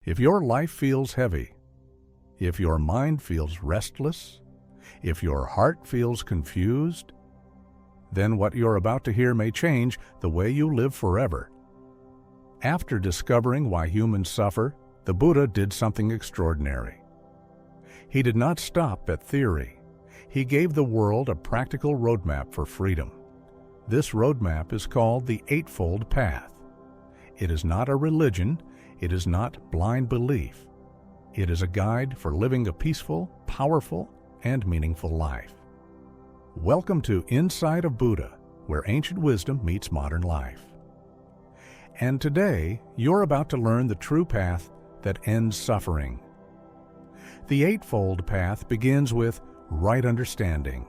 If your life feels heavy, if your mind feels restless, if your heart feels confused, then what you're about to hear may change the way you live forever. After discovering why humans suffer, the Buddha did something extraordinary. He did not stop at theory. He gave the world a practical roadmap for freedom. This roadmap is called the Eightfold Path. It is not a religion. It is not blind belief. It is a guide for living a peaceful, powerful, and meaningful life. Welcome to Inside of Buddha, where ancient wisdom meets modern life. And today, you're about to learn the true path that ends suffering. The Eightfold Path begins with right understanding.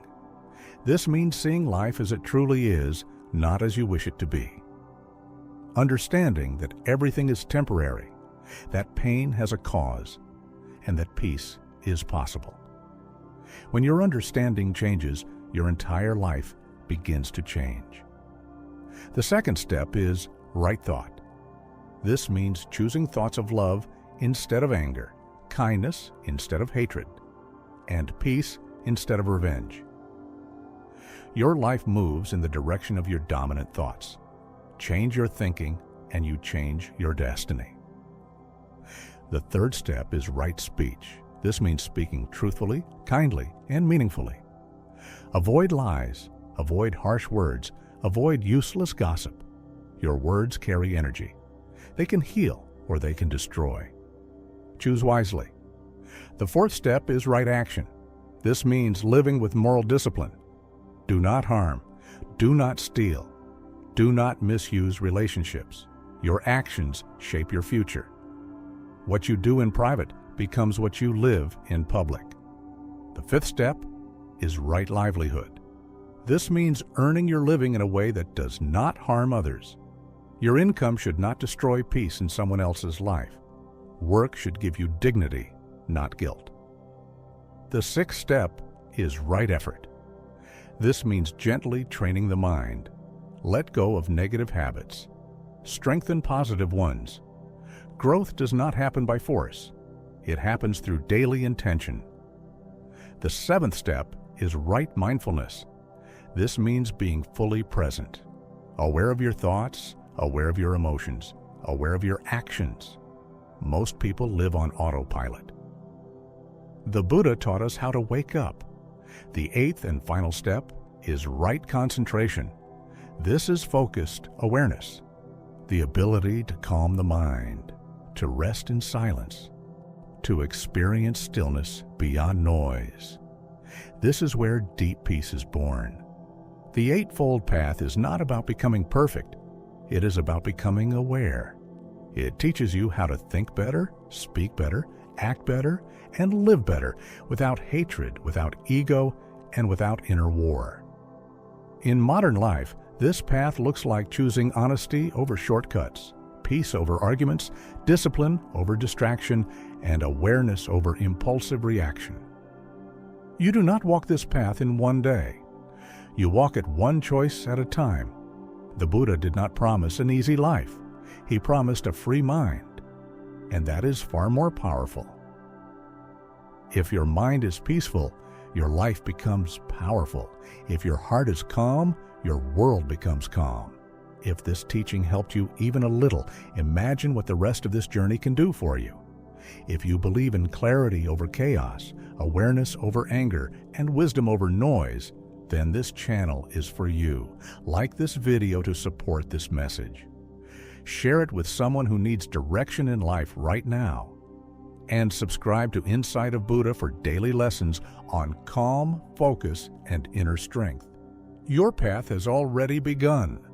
This means seeing life as it truly is, not as you wish it to be. Understanding that everything is temporary, that pain has a cause, and that peace is possible. When your understanding changes, your entire life begins to change. The second step is right thought. This means choosing thoughts of love instead of anger, kindness instead of hatred, and peace instead of revenge. Your life moves in the direction of your dominant thoughts. Change your thinking, and you change your destiny. The third step is right speech. This means speaking truthfully, kindly, and meaningfully. Avoid lies, avoid harsh words, avoid useless gossip. Your words carry energy. They can heal or they can destroy. Choose wisely. The fourth step is right action. This means living with moral discipline. Do not harm. Do not steal. Do not misuse relationships. Your actions shape your future. What you do in private becomes what you live in public. The fifth step is right livelihood. This means earning your living in a way that does not harm others. Your income should not destroy peace in someone else's life. Work should give you dignity, not guilt. The sixth step is right effort. This means gently training the mind. Let go of negative habits. Strengthen positive ones. Growth does not happen by force. It happens through daily intention. The seventh step is right mindfulness. This means being fully present, aware of your thoughts, aware of your emotions, aware of your actions. Most people live on autopilot. The Buddha taught us how to wake up. The eighth and final step is right concentration. This is focused awareness, the ability to calm the mind, to rest in silence, to experience stillness beyond noise. This is where deep peace is born. The Eightfold Path is not about becoming perfect. It is about becoming aware. It teaches you how to think better, speak better, act better, and live better without hatred, without ego, and without inner war. In modern life, this path looks like choosing honesty over shortcuts, peace over arguments, discipline over distraction, and awareness over impulsive reaction. You do not walk this path in one day. You walk it one choice at a time. The Buddha did not promise an easy life. He promised a free mind, and that is far more powerful. If your mind is peaceful, your life becomes powerful. If your heart is calm, your world becomes calm. If this teaching helped you even a little, imagine what the rest of this journey can do for you. If you believe in clarity over chaos, awareness over anger, and wisdom over noise, then this channel is for you. Like this video to support this message. Share it with someone who needs direction in life right now. And subscribe to Inside of Buddha for daily lessons on calm, focus, and inner strength. Your path has already begun.